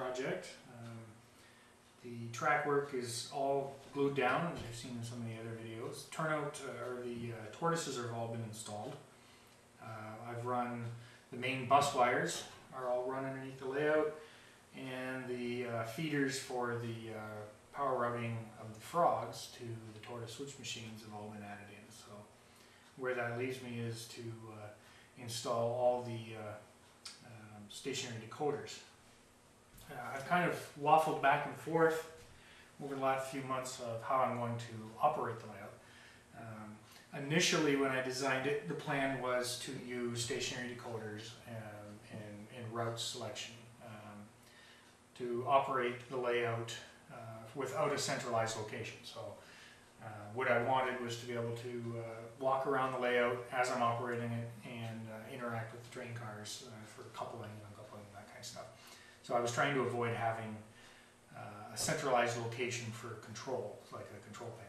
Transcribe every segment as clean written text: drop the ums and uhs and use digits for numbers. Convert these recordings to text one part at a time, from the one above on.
project. The track work is all glued down, as you've seen in some of the other videos. Turnout, or the tortoises have all been installed. I've run the main bus wires are all run underneath the layout, and the feeders for the power routing of the frogs to the tortoise switch machines have all been added in. So where that leaves me is to install all the stationary decoders. I've kind of waffled back and forth over the last few months of how I'm going to operate the layout. Initially, when I designed it, the plan was to use stationary decoders and route selection to operate the layout without a centralized location. So what I wanted was to be able to walk around the layout as I'm operating it and interact with the train cars for coupling, uncoupling, that kind of stuff. So I was trying to avoid having a centralized location for control, like a control panel.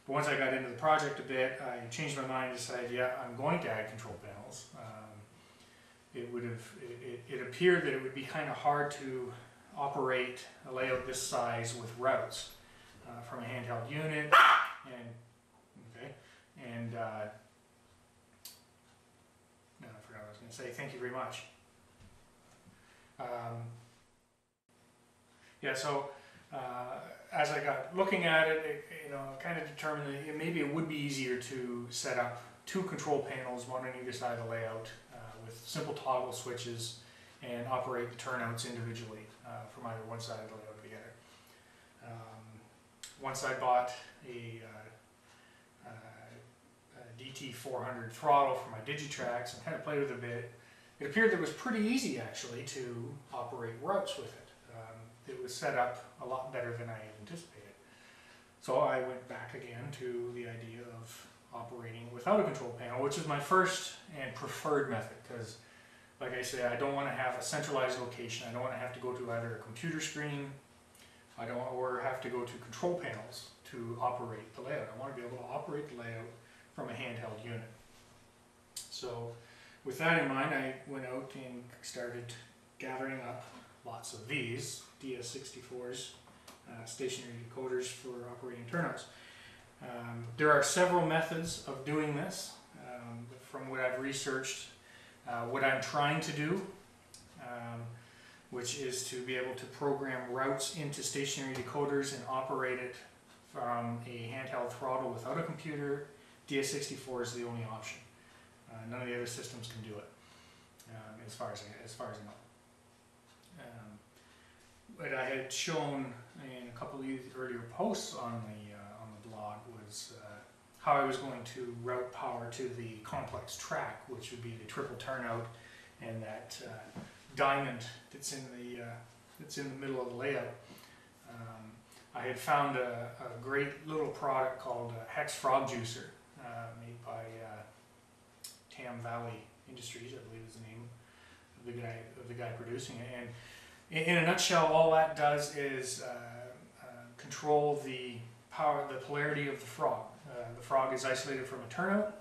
But once I got into the project a bit, I changed my mind and decided, yeah, I'm going to add control panels. It appeared that it would be kind of hard to operate a layout this size with routes from a handheld unit, and no, I forgot what I was going to say. Thank you very much. Yeah, so as I got looking at it, kind of determined that maybe it would be easier to set up two control panels, one on either side of the layout, with simple toggle switches, and operate the turnouts individually from either one side of the layout or the other. Once I bought a DT400 throttle for my Digitrax and kind of played with it a bit, it appeared that it was pretty easy actually to operate routes with it. It was set up a lot better than I had anticipated. So I went back again to the idea of operating without a control panel, which is my first and preferred method, because like I say, I don't want to have a centralized location. I don't want to have to go to either a computer screen, or have to go to control panels to operate the layout. I want to be able to operate the layout from a handheld unit. So with that in mind, I went out and started gathering up lots of these DS-64s, stationary decoders for operating turnouts. There are several methods of doing this. From what I've researched, what I'm trying to do, which is to be able to program routes into stationary decoders and operate it from a handheld throttle without a computer. DS-64 is the only option. None of the other systems can do it, as far as I know. What I had shown in a couple of the earlier posts on the blog was how I was going to route power to the complex track, which would be the triple turnout and that diamond that's in the middle of the layout. I had found a great little product called Hex Frog Juicer, made by Tam Valley Industries, I believe is the name of the guy producing it. And in a nutshell, all that does is control the polarity of the frog. The frog is isolated from a turnout.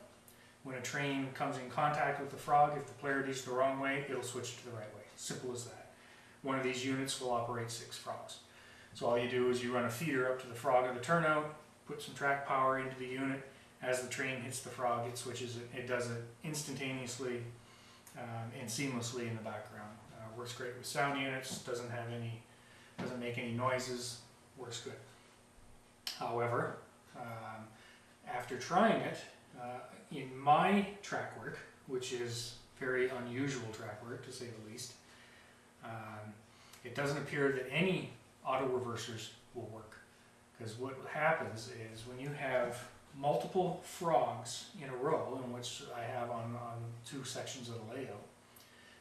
When a train comes in contact with the frog, if the polarity is the wrong way, it'll switch to the right way. Simple as that. One of these units will operate 6 frogs. So all you do is you run a feeder up to the frog of the turnout, put some track power into the unit. As the train hits the frog, it switches it. It does it instantaneously and seamlessly in the background. Works great with sound units. Doesn't make any noises. Works good. However, after trying it, in my track work, which is very unusual track work to say the least, it doesn't appear that any auto reversers will work. Because what happens is when you have multiple frogs in a row, in which I have on 2 sections of the layout,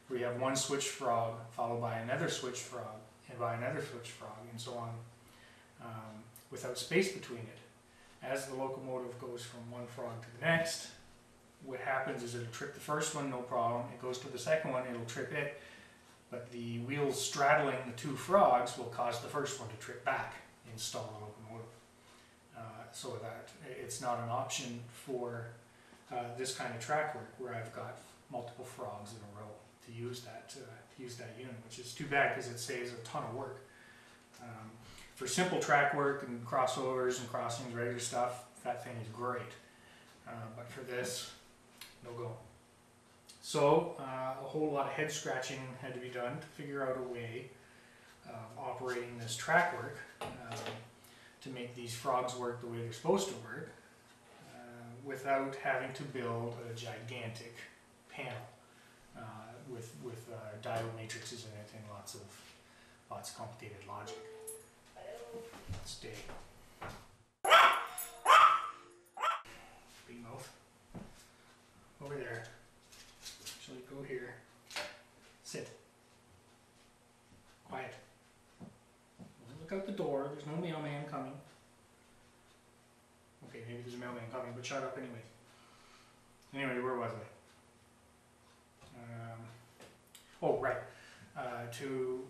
where you have one switch frog followed by another switch frog and by another switch frog and so on, without space between it. As the locomotive goes from one frog to the next, what happens is it'll trip the first one, no problem. It goes to the second one, it'll trip it, but the wheels straddling the 2 frogs will cause the first one to trip back and stall the locomotive. So that it's not an option for this kind of track work where I've got multiple frogs in a row to use that unit, which is too bad because it saves a ton of work. For simple track work and crossovers and crossings, regular stuff, that thing is great. But for this, no go. So a whole lot of head scratching had to be done to figure out a way of operating this track work to make these frogs work the way they're supposed to work without having to build a gigantic panel with diode matrices and everything, lots of complicated logic. Stay. Big mouth. Over there. Actually, go here. Sit. Quiet. Look out the door. There's no mailman coming. Okay, maybe there's a mailman coming, but shut up anyway. Anyway, where was I? Oh, right. To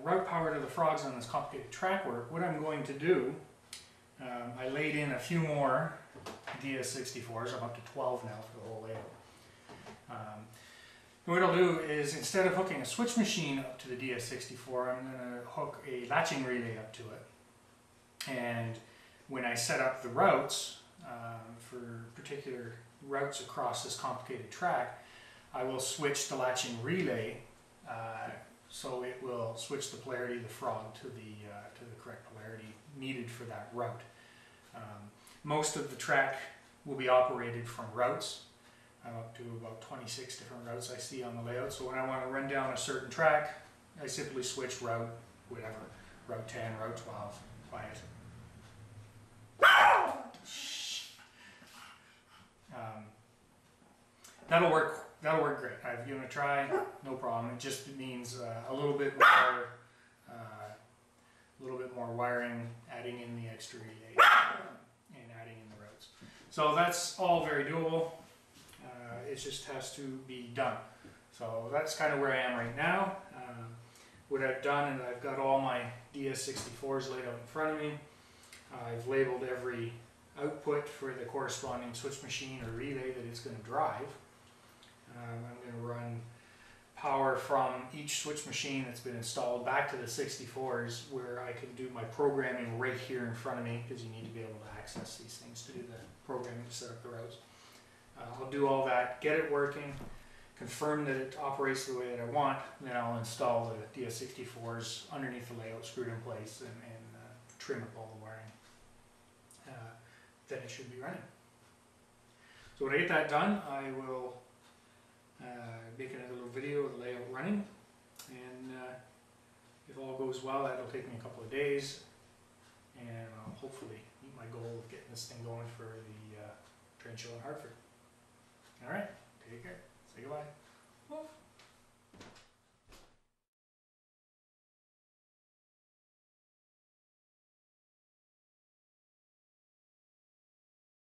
route power to the frogs on this complicated track work, what I'm going to do, I laid in a few more DS-64s. I'm up to 12 now for the whole layout. What I'll do is, instead of hooking a switch machine up to the DS-64, I'm going to hook a latching relay up to it. And when I set up the routes, for particular routes across this complicated track, I will switch the latching relay so it will switch the polarity of the frog to the correct polarity needed for that route. Most of the track will be operated from routes. I'm up to about 26 different routes I see on the layout. So when I want to run down a certain track, I simply switch route, whatever, route 10, route 12, quiet. That'll work great. I've given it a try, no problem. It just means a little bit more wiring, adding in the extra relay, and adding in the routes. So that's all very doable. It just has to be done. So that's kind of where I am right now. What I've done is I've got all my DS-64s laid out in front of me. I've labeled every output for the corresponding switch machine or relay that it's going to drive. I'm going to run power from each switch machine that's been installed back to the 64s, where I can do my programming right here in front of me, because you need to be able to access these things to do the programming to set up the routes. I'll do all that, get it working, confirm that it operates the way that I want, then I'll install the DS-64s underneath the layout, screwed in place, and trim up all the wiring. Then it should be running. So when I get that done, I will make another little video of the layout running, and if all goes well, that'll take me a couple of days, and I'll hopefully meet my goal of getting this thing going for the trade show in Hartford.